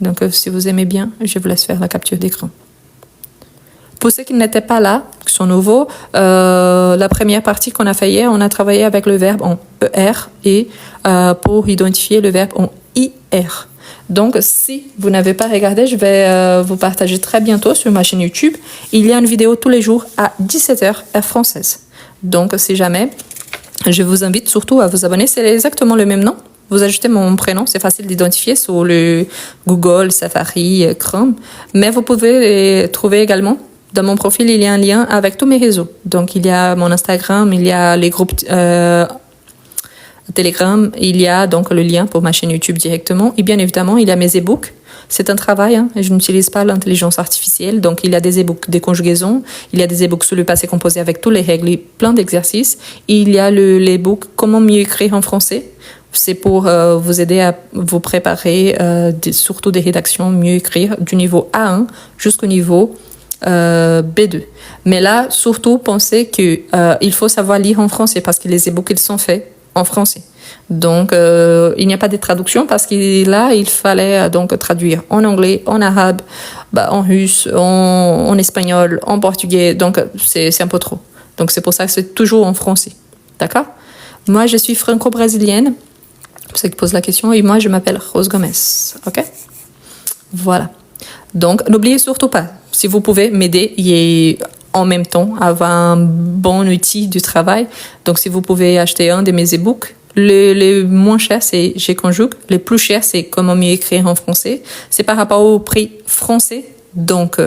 Donc, si vous aimez bien, je vous laisse faire la capture d'écran. Pour ceux qui n'étaient pas là, qui sont nouveaux, la première partie qu'on a fait hier, on a travaillé avec le verbe en ER et pour identifier le verbe en IR. Donc, si vous n'avez pas regardé, je vais vous partager très bientôt sur ma chaîne YouTube. Il y a une vidéo tous les jours à 17h heure française. Donc, si jamais, je vous invite surtout à vous abonner. C'est exactement le même nom. Vous ajoutez mon prénom, c'est facile d'identifier sur le Google, Safari, Chrome. Mais vous pouvez les trouver également. Dans mon profil, il y a un lien avec tous mes réseaux. Donc, il y a mon Instagram, il y a les groupes Telegram, il y a donc le lien pour ma chaîne YouTube directement. Et bien évidemment, il y a mes e-books. C'est un travail, hein, et je n'utilise pas l'intelligence artificielle. Donc, il y a des e-books, des conjugaisons. Il y a des e-books sur le passé composé avec toutes les règles et plein d'exercices. Et il y a l'e-book Comment mieux écrire en français. C'est pour vous aider à vous préparer, surtout des rédactions, mieux écrire du niveau A1 jusqu'au niveau B2. Mais là, surtout, pensez qu'il faut savoir lire en français parce que les e-books, ils sont faits en français. Donc, il n'y a pas de traduction parce que là, il fallait donc traduire en anglais, en arabe, en russe, en espagnol, en portugais. Donc, c'est un peu trop. Donc, c'est pour ça que c'est toujours en français. D'accord? Moi, je suis franco-brésilienne, pour ceux qui posent la question, et moi, je m'appelle Rose Gomes. OK? Voilà. Donc, n'oubliez surtout pas, si vous pouvez m'aider et en même temps avoir un bon outil du travail. Donc, si vous pouvez acheter un de mes e-books, le moins cher, c'est J'ai conjugue. Le plus cher, c'est Comment mieux écrire en français. C'est par rapport au prix français. Donc,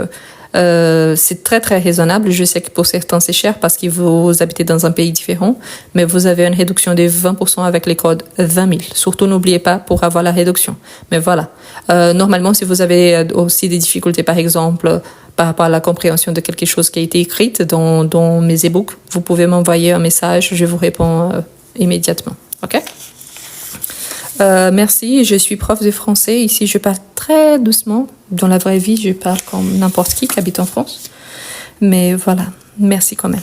c'est très, très raisonnable. Je sais que pour certains, c'est cher parce que vous habitez dans un pays différent, mais vous avez une réduction de 20% avec les codes 20 000. Surtout, n'oubliez pas pour avoir la réduction. Mais voilà. Normalement, si vous avez aussi des difficultés, par exemple, par rapport à la compréhension de quelque chose qui a été écrite dans mes e-books, vous pouvez m'envoyer un message. Je vous réponds immédiatement. OK? Merci, je suis prof de français. Ici, je parle très doucement. Dans la vraie vie, je parle comme n'importe qui habite en France. Mais voilà, merci quand même.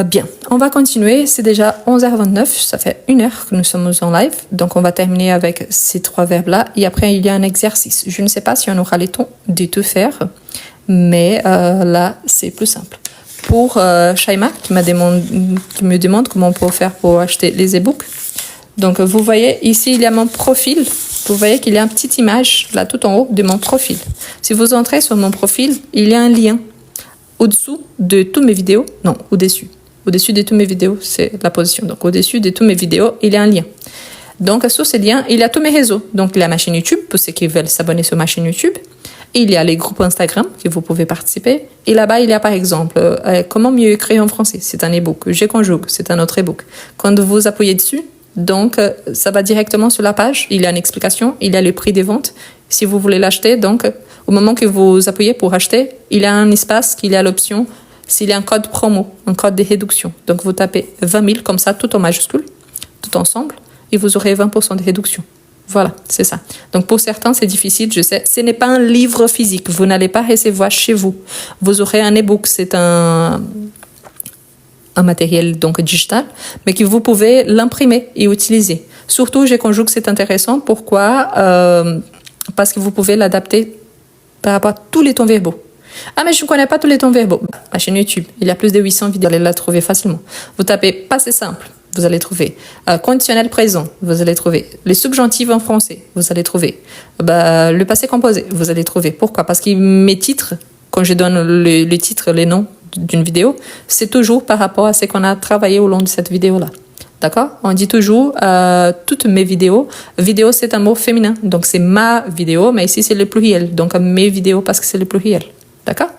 Bien, on va continuer. C'est déjà 11h29. Ça fait 1 heure que nous sommes en live. Donc, on va terminer avec ces 3 verbes-là. Et après, il y a un exercice. Je ne sais pas si on aura le temps de tout faire. Mais là, c'est plus simple. Pour Shaima, qui me demande comment on peut faire pour acheter les e-books. Donc, vous voyez, ici, il y a mon profil. Vous voyez qu'il y a une petite image, là, tout en haut, de mon profil. Si vous entrez sur mon profil, il y a un lien au-dessous de toutes mes vidéos. Non, au-dessus. Au-dessus de toutes mes vidéos, c'est la position. Donc, au-dessus de toutes mes vidéos, il y a un lien. Donc, sur ce lien, il y a tous mes réseaux. Donc, il y a ma chaîne YouTube, pour ceux qui veulent s'abonner sur ma chaîne YouTube. Et il y a les groupes Instagram, que vous pouvez participer. Et là-bas, il y a, par exemple, Comment mieux écrire en français. C'est un e-book. J'ai conjugue. C'est un autre e-book. Quand vous appuyez dessus, donc, ça va directement sur la page. Il y a une explication, il y a le prix des ventes. Si vous voulez l'acheter, donc, au moment que vous appuyez pour acheter, il y a un espace, il y a l'option, s'il y a un code promo, un code de réduction. Donc, vous tapez 20 000 comme ça, tout en majuscule, tout ensemble, et vous aurez 20% de réduction. Voilà, c'est ça. Donc, pour certains, c'est difficile, je sais. Ce n'est pas un livre physique. Vous n'allez pas recevoir chez vous. Vous aurez un e-book, c'est un matériel donc digital, mais que vous pouvez l'imprimer et utiliser. Surtout, je conjugue, c'est intéressant. Pourquoi? Parce que vous pouvez l'adapter par rapport à tous les temps verbaux. Ah, mais je ne connais pas tous les temps verbaux. Ma chaîne YouTube, il y a plus de 800 vidéos, vous allez la trouver facilement. Vous tapez passé simple, vous allez trouver. Conditionnel présent, vous allez trouver. Les subjonctifs en français, vous allez trouver. Le passé composé, vous allez trouver. Pourquoi? Parce que mes titres, quand je donne les titres, les noms d'une vidéo, c'est toujours par rapport à ce qu'on a travaillé au long de cette vidéo-là. D'accord? On dit toujours toutes mes vidéos. Vidéo, c'est un mot féminin. Donc, c'est ma vidéo, mais ici, c'est le pluriel. Donc, mes vidéos parce que c'est le pluriel. D'accord?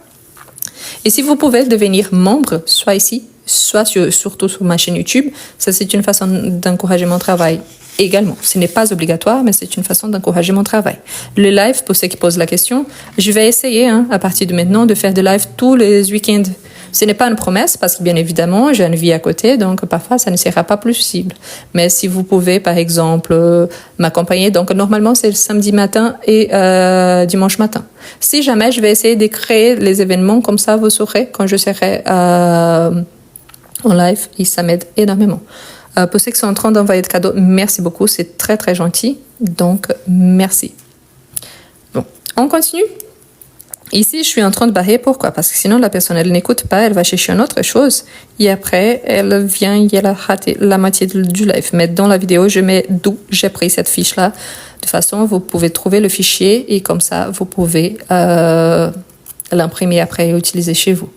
Et si vous pouvez devenir membre, soit ici, soit surtout sur ma chaîne YouTube, ça, c'est une façon d'encourager mon travail également. Ce n'est pas obligatoire, mais c'est une façon d'encourager mon travail. Le live, pour ceux qui posent la question, je vais essayer, à partir de maintenant, de faire des lives tous les week-ends Ce n'est pas une promesse parce que bien évidemment, j'ai une vie à côté, donc parfois ça ne sera pas possible. Mais si vous pouvez, par exemple, m'accompagner, donc normalement c'est le samedi matin et dimanche matin. Si jamais, je vais essayer de créer les événements, comme ça vous saurez quand je serai en live et ça m'aide énormément. Pour ceux qui sont en train d'envoyer de cadeaux, merci beaucoup, c'est très très gentil, donc merci. Bon, on continue. Ici, je suis en train de barrer. Pourquoi? Parce que sinon, la personne, elle n'écoute pas, elle va chercher une autre chose. Et après, elle vient et elle a raté la moitié du live. Mais dans la vidéo, je mets d'où j'ai pris cette fiche-là. De façon, vous pouvez trouver le fichier et comme ça, vous pouvez l'imprimer après et l'utiliser chez vous.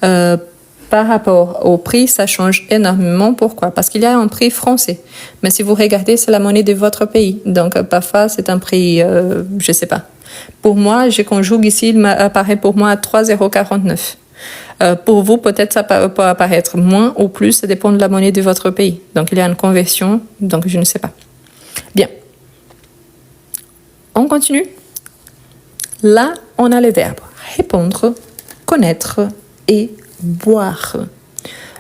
Par rapport au prix, ça change énormément. Pourquoi? Parce qu'il y a un prix français. Mais si vous regardez, c'est la monnaie de votre pays. Donc, parfois, c'est un prix, je sais pas. Pour moi, je conjugue ici, il apparaît pour moi à 3,49 €. Pour vous, peut-être ça peut apparaître moins ou plus, ça dépend de la monnaie de votre pays. Donc, il y a une conversion, donc je ne sais pas. Bien. On continue. Là, on a le verbe répondre, connaître et boire.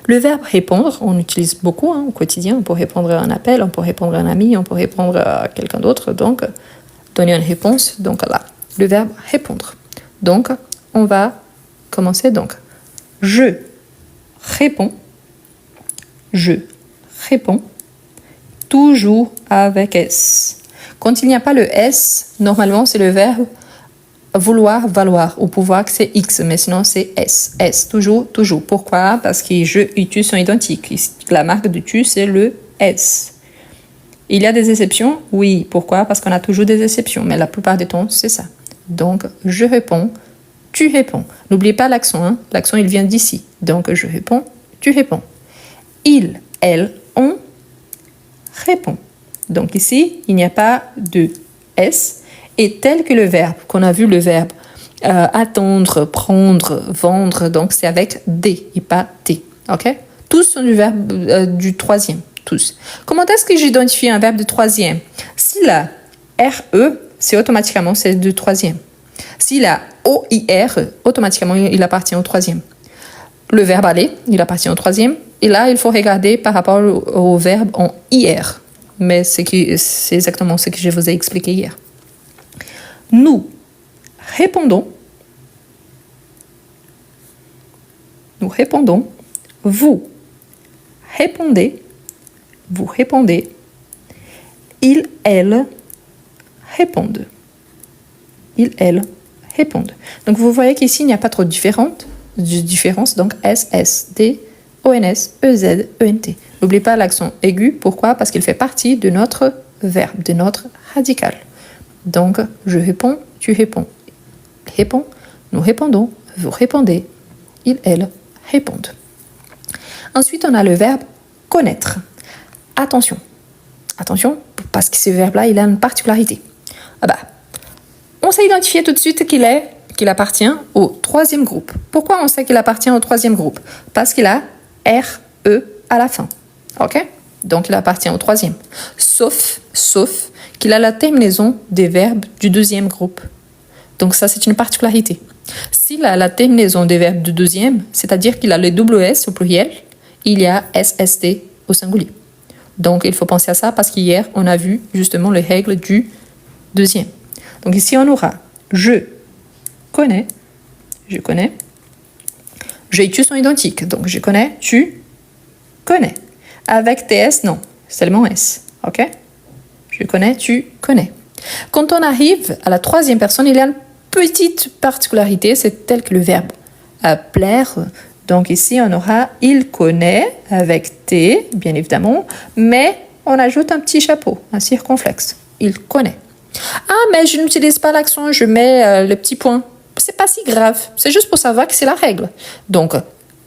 Le verbe répondre, on utilise beaucoup au quotidien. On peut répondre à un appel, on peut répondre à un ami, on peut répondre à quelqu'un d'autre. Donc, donner une réponse. Donc là, le verbe répondre. Donc, on va commencer. Donc, je réponds. Je réponds. Toujours avec S. Quand il n'y a pas le S, normalement, c'est le verbe vouloir, valoir, ou pouvoir que c'est X, mais sinon c'est S. S, toujours, toujours. Pourquoi? Parce que je et tu sont identiques. La marque de tu, c'est le S. Il y a des exceptions? Oui. Pourquoi? Parce qu'on a toujours des exceptions, mais la plupart du temps, c'est ça. Donc, je réponds, tu réponds. N'oubliez pas l'accent, L'accent, il vient d'ici. Donc, je réponds, tu réponds. Il, elle, on répond. Donc ici, il n'y a pas de S. Et tel que le verbe, qu'on a vu le verbe attendre, prendre, vendre, donc c'est avec D et pas T. Ok? Tous sont du verbe du troisième. Tous. Comment est-ce que j'identifie un verbe de troisième? S'il a RE, c'est automatiquement c'est du troisième. S'il a OIR, automatiquement il appartient au troisième. Le verbe aller, il appartient au troisième. Et là, il faut regarder par rapport au verbe en IR. Mais c'est exactement ce que je vous ai expliqué hier. Nous répondons. Nous répondons. Vous répondez. Vous répondez. Ils, elles répondent. Ils, elles répondent. Donc, vous voyez qu'ici, il n'y a pas trop de différence. Donc, S, S, D, O, N, S, E, Z, E, N, T. N'oubliez pas l'accent aigu. Pourquoi? Parce qu'il fait partie de notre verbe, de notre radical. Donc, je réponds, tu réponds. Réponds, nous répondons, vous répondez. Ils, elles répondent. Ensuite, on a le verbe connaître. Attention, parce que ce verbe-là, il a une particularité. On sait identifier tout de suite qu'il appartient au troisième groupe. Pourquoi on sait qu'il appartient au troisième groupe? Parce qu'il a R, E à la fin. Ok? Donc, il appartient au troisième. Sauf qu'il a la terminaison des verbes du deuxième groupe. Donc, ça, c'est une particularité. S'il a la terminaison des verbes du deuxième, c'est-à-dire qu'il a le double S au pluriel, il y a SST au singulier. Donc, il faut penser à ça parce qu'hier, on a vu justement les règles du deuxième. Donc, ici, on aura je connais. Je et tu sont identiques. Donc, je connais, tu connais. Avec TS, non. Seulement S. OK? Je connais, tu connais. Quand on arrive à la troisième personne, il y a une petite particularité. C'est tel que le verbe plaire. Donc ici, on aura « il connaît » avec « T », bien évidemment, mais on ajoute un petit chapeau, un circonflexe. « Il connaît ». Ah, mais je n'utilise pas l'accent, je mets le petit point. C'est pas si grave, c'est juste pour savoir que c'est la règle. Donc,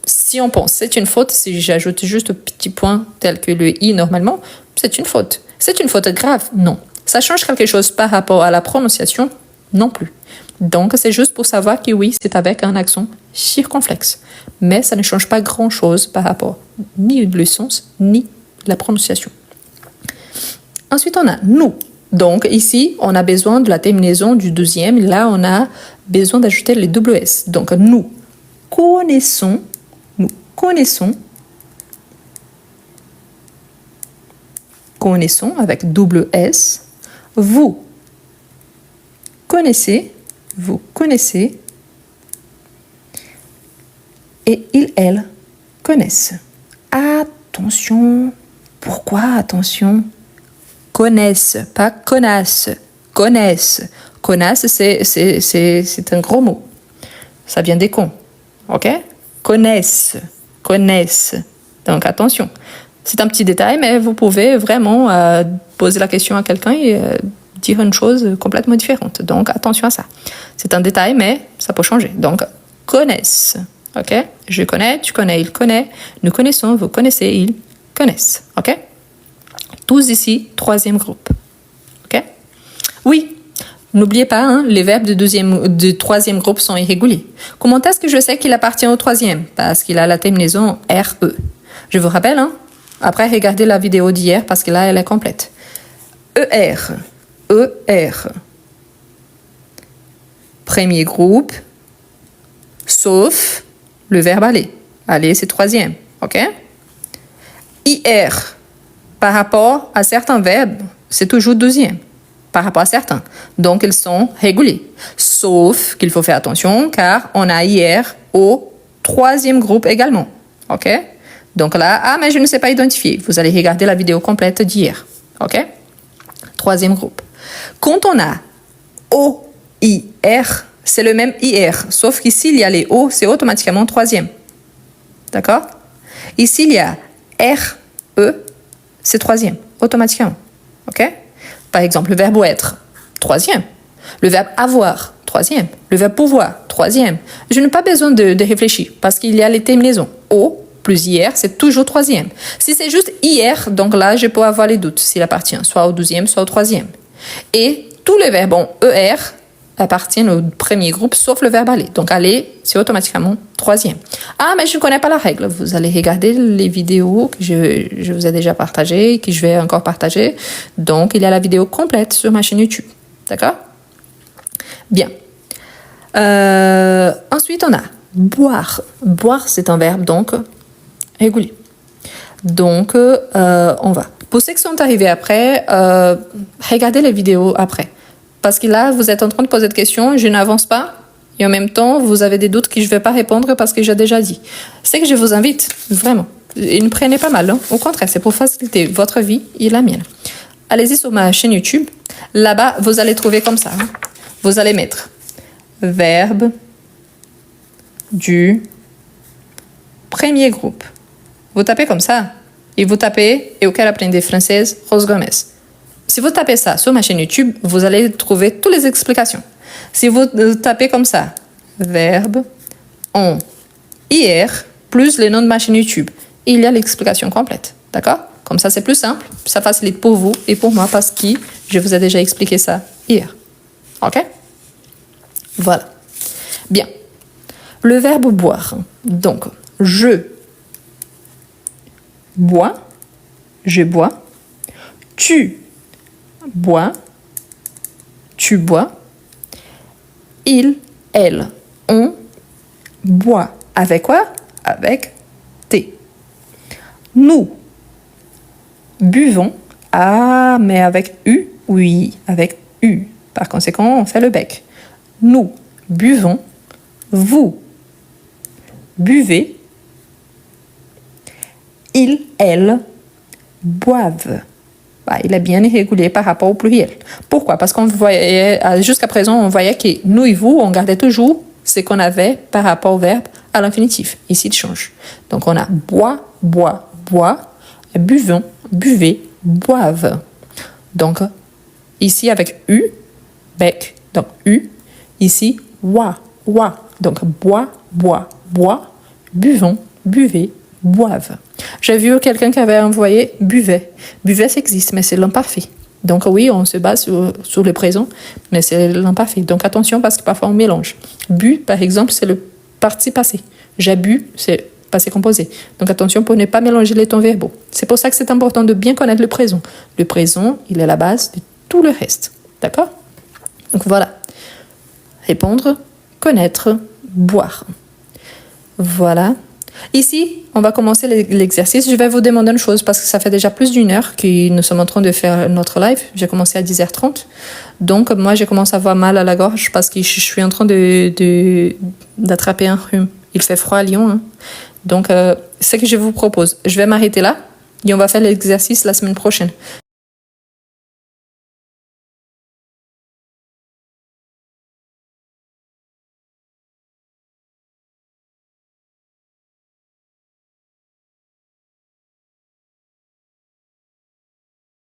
si on pense c'est une faute, si j'ajoute juste un petit point tel que le « i » normalement, c'est une faute. C'est une faute grave? Non. Ça change quelque chose par rapport à la prononciation? Non plus. Donc, c'est juste pour savoir que oui, c'est avec un accent circonflexe. Mais ça ne change pas grand-chose par rapport ni le sens, ni la prononciation. Ensuite, on a « nous ». Donc, ici, on a besoin de la terminaison du deuxième. Là, on a besoin d'ajouter les double S. Donc, nous connaissons connaissons. Connaissons avec double S. Vous connaissez. Vous connaissez. Et ils, elles connaissent. Attention. Pourquoi attention? Connaissent, pas connaissent. Connaissent. Connaissent, c'est un gros mot. Ça vient des cons. OK? Connaissent. Connaissent. Donc attention. C'est un petit détail, mais vous pouvez vraiment poser la question à quelqu'un et dire une chose complètement différente. Donc attention à ça. C'est un détail, mais ça peut changer. Donc connaissent. OK? Je connais, tu connais, il connaît. Nous connaissons, vous connaissez, ils connaissent. OK? Tous ici, troisième groupe. OK? Oui. N'oubliez pas, hein, les verbes du troisième groupe sont irréguliers. Comment est-ce que je sais qu'il appartient au troisième? Parce qu'il a la terminaison RE. Je vous rappelle, hein, après, regardez la vidéo d'hier parce que là, elle est complète. ER. ER. Premier groupe, sauf le verbe aller. Aller, c'est troisième. OK? IR. Par rapport à certains verbes, c'est toujours deuxième. Par rapport à certains. Donc, ils sont réguliers. Sauf qu'il faut faire attention car on a IR au troisième groupe également. OK? Donc là, mais je ne sais pas identifier. Vous allez regarder la vidéo complète d'hier. OK? Troisième groupe. Quand on a O-I-R, c'est le même IR. Sauf qu'ici, il y a les O, c'est automatiquement troisième. D'accord? Ici, il y a R-E, c'est troisième, automatiquement. OK? Par exemple, le verbe être, troisième. Le verbe avoir, troisième. Le verbe pouvoir, troisième. Je n'ai pas besoin de réfléchir parce qu'il y a les terminaisons. O plus IR, c'est toujours troisième. Si c'est juste IR, donc là, je peux avoir les doutes s'il appartient soit au douzième, soit au troisième. Et tous les verbes en ER appartiennent au premier groupe, sauf le verbe aller. Donc aller, c'est automatiquement troisième. Ah, mais je ne connais pas la règle. Vous allez regarder les vidéos que je vous ai déjà partagées, que je vais encore partager. Donc, il y a la vidéo complète sur ma chaîne YouTube. D'accord? Bien. Ensuite, on a boire. Boire, c'est un verbe, donc, régulier. Donc, on va. Pour ceux qui sont arrivés après, regardez les vidéos après. Parce que là, vous êtes en train de poser des questions, je n'avance pas. Et en même temps, vous avez des doutes que je ne vais pas répondre parce que j'ai déjà dit. C'est que je vous invite, vraiment. Et ne prenez pas mal. Hein. Au contraire, c'est pour faciliter votre vie et la mienne. Allez-y sur ma chaîne YouTube. Là-bas, vous allez trouver comme ça. Hein. Vous allez mettre verbe du premier groupe. Vous tapez comme ça. Et vous tapez « Eu quero aprender francês, Rose Gomes ». Si vous tapez ça sur ma chaîne YouTube, vous allez trouver toutes les explications. Si vous tapez comme ça, verbe en IR plus le nom de ma chaîne YouTube, il y a l'explication complète. D'accord? Comme ça, c'est plus simple. Ça facilite pour vous et pour moi parce que je vous ai déjà expliqué ça hier. OK? Voilà. Bien. Le verbe boire. Donc, je bois. Je bois. Tu bois, tu bois, il, elle, on boit. Avec quoi? Avec thé. Nous buvons. Ah, mais avec U? Oui, avec U. Par conséquent, on fait le bec. Nous buvons. Vous buvez. Ils, elles boivent. Il est bien irrégulier par rapport au pluriel. Pourquoi? Parce qu'on voyait, jusqu'à présent, on voyait que nous et vous, on gardait toujours ce qu'on avait par rapport au verbe à l'infinitif. Ici, il change. Donc, on a boit, boit, boit, buvons, buvez, boivent. Donc, ici, avec U, bec, donc U, ici, wa, wa. Donc, bois, bois, bois, buvons, buvez, boivent. J'ai vu quelqu'un qui avait envoyé buvait. Buvait, ça existe, mais c'est l'imparfait. Donc oui, on se base sur le présent, mais c'est l'imparfait. Donc attention parce que parfois on mélange. Bu, par exemple, c'est le parti passé. J'ai bu, c'est passé composé. Donc attention pour ne pas mélanger les temps verbaux. C'est pour ça que c'est important de bien connaître le présent. Le présent, il est la base de tout le reste. D'accord? Donc voilà. Répondre, connaître, boire. Voilà. Ici, on va commencer l'exercice. Je vais vous demander une chose parce que ça fait déjà plus d'une heure que nous sommes en train de faire notre live. J'ai commencé à 10h30. Donc, moi, j'ai commencé à avoir mal à la gorge parce que je suis en train d'attraper un rhume. Il fait froid à Lyon. Hein. Donc, ce que je vous propose, je vais m'arrêter là et on va faire l'exercice la semaine prochaine.